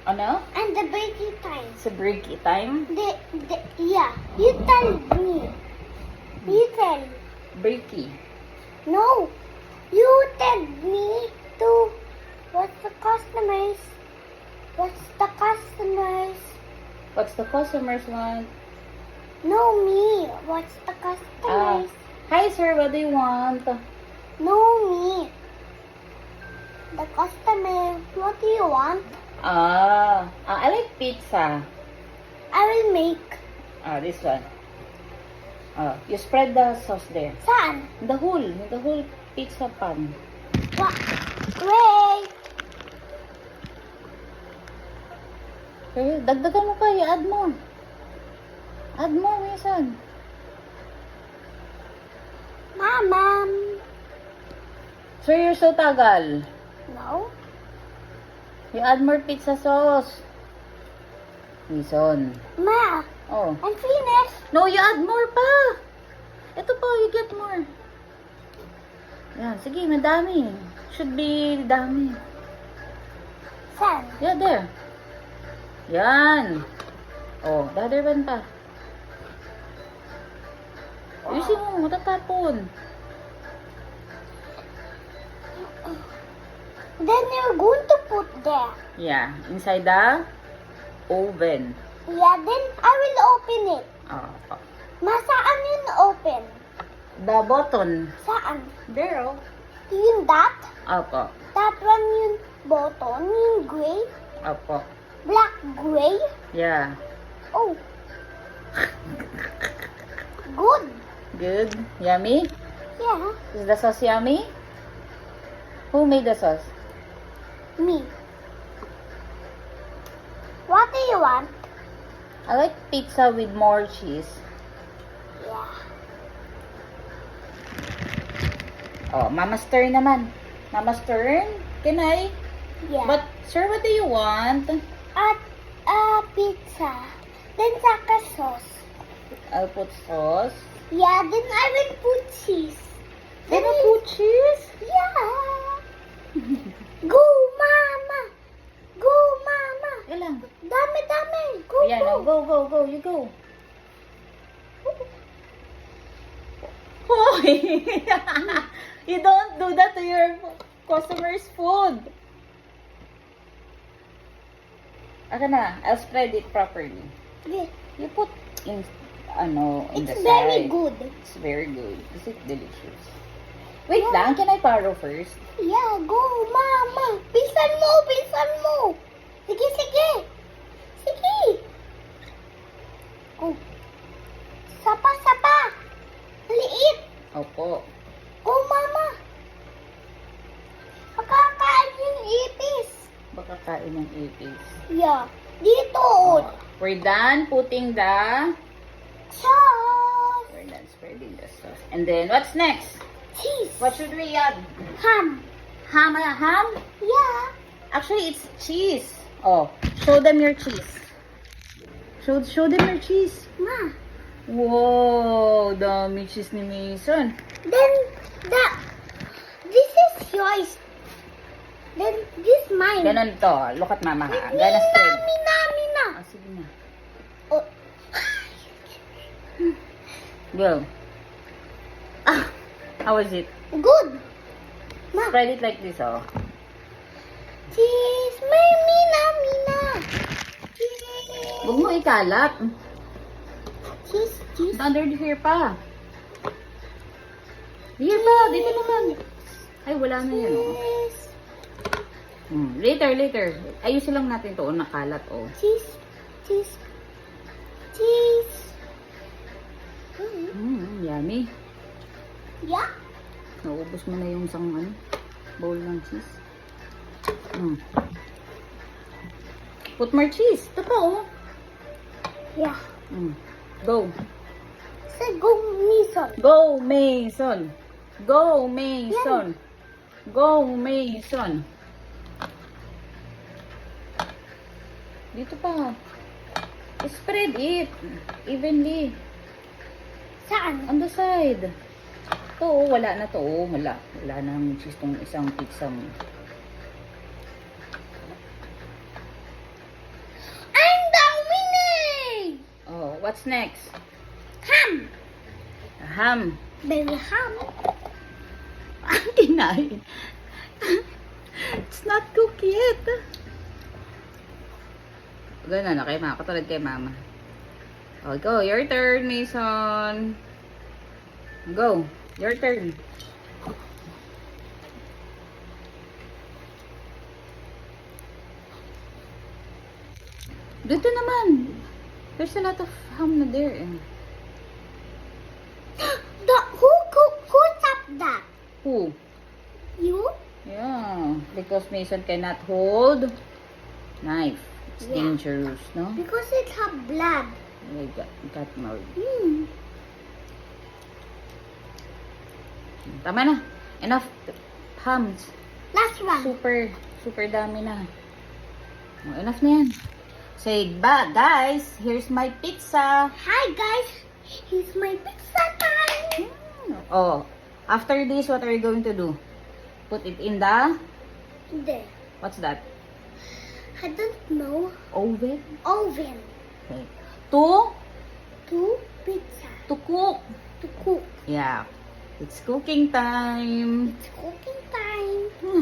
Ano? And the breaking time. Sa breaky time? Yeah. You tell me. You tell. Breaky. No. You tell me to. What's the customers? What's the customers? What's the customers want? No, me. What's the customers? Hi sir, what do you want? No, me. The customer. What do you want? I like pizza. I will make. This one. You spread the sauce there. Saan? The whole pizza pan. What? Wait. Okay, dagdagan mo pa, i-add mo. Add mo, minsan. Mama. Sir, you're so tagal. No. You add more pizza sauce. Minsan. Ma. Oh. I'm finished. No, you add more pa. Ito pa, you get more. Yan, sige, madami. Should be dami. Saan? Yeah, there. Yan. Oh, the other one pa. Ayusin mo, matatapon. Then you're going to put there. Yeah, inside the oven. Yeah, then I will open it. Oh. Ma, saan yun open? The button. Saan? There, oh. Yun that? Opo. That one yun button, yun gray? Opo. Black gray? Yeah. Oh. Good. Good. Yummy? Yeah. Is the sauce yummy? Who made the sauce? Me. What do you want? I like pizza with more cheese. Yeah. Oh, Mama's turn naman. Mama's turn? Can I? Yeah. But, sir, what do you want? Pizza. Then saka sauce. I'll put sauce. Yeah, then I will put cheese. Then I put cheese? Yeah. Go, mama. Go, mama. Ilang? Dami, dami. Go, Ayan, go. oh, go, you go. Hoy! You don't do that to your customers' food. Aka na, I'll spread it properly. Yeah. You put in, in It's the very side. good. It's very good. Is it delicious? Wait lang, can I borrow first? Yeah, go, mama. Pisan mo, pisan mo. Sige, sige. Sige. Go. Sapa, sapa. Liit. Opo. Go, mama. Makakain yung ipis. Baka kain ng ipis. Yeah. Dito. Oh. We're done putting the... Sauce. We're done spreading the sauce. And then, what's next? Cheese. What should we add? Ham. Ham? Yeah. Actually, it's cheese. Oh, show them your cheese. Show them your cheese. Ma. Wow, dami cheese ni Mason. Then, this is yours. Then, this mine. Ganon to. Look at mama ha. Gana spread. Mina. Ah, sige na. Oh. Go. Ah, how was it? Good. Ma. Spread it like this, oh. Cheese. May mina. Cheese. Huwag mo ikalat. Cheese. Under here pa. Here pa. Dito naman. Ay, wala na yan, oh. Cheese. Later. Ayusin lang natin to, nakalat, oh. Cheese. Yummy. Yeah. Naubos mo na yung isang bowl ng cheese. Put more cheese. Ito pa, oh. Yeah. Go. Say go, Mason. Go, Mason. Go, Mason. Go, Mason. Dito pa. Spread it evenly. Saan? On the side. Ito, oh, wala na to. Oh, wala na ang cheese tong isang pizza mo. What's next? Ham. Ham. Baby ham. Ang kinain. It's not cooked yet. Ganun, okay, ma. Katulad kay mama. Oh, go. Your turn, Mason. Go. Your turn. Dito naman. There's a lot of ham na there. Eh. Who tapped that? Who? You? Yeah. Because Mason cannot hold knife. It's Yeah. dangerous, no? Because it have blood. I got married. Tama na. Enough hams. Last one. Super dami na. Oh, enough na yan. Say, guys, here's my pizza. Hi guys, here's my pizza time. Oh, after this, what are you going to do? Put it in the, There. what's that? I don't know. Oven? Oven. Okay. To Pizza. cook. To cook. Yeah. It's cooking time. It's cooking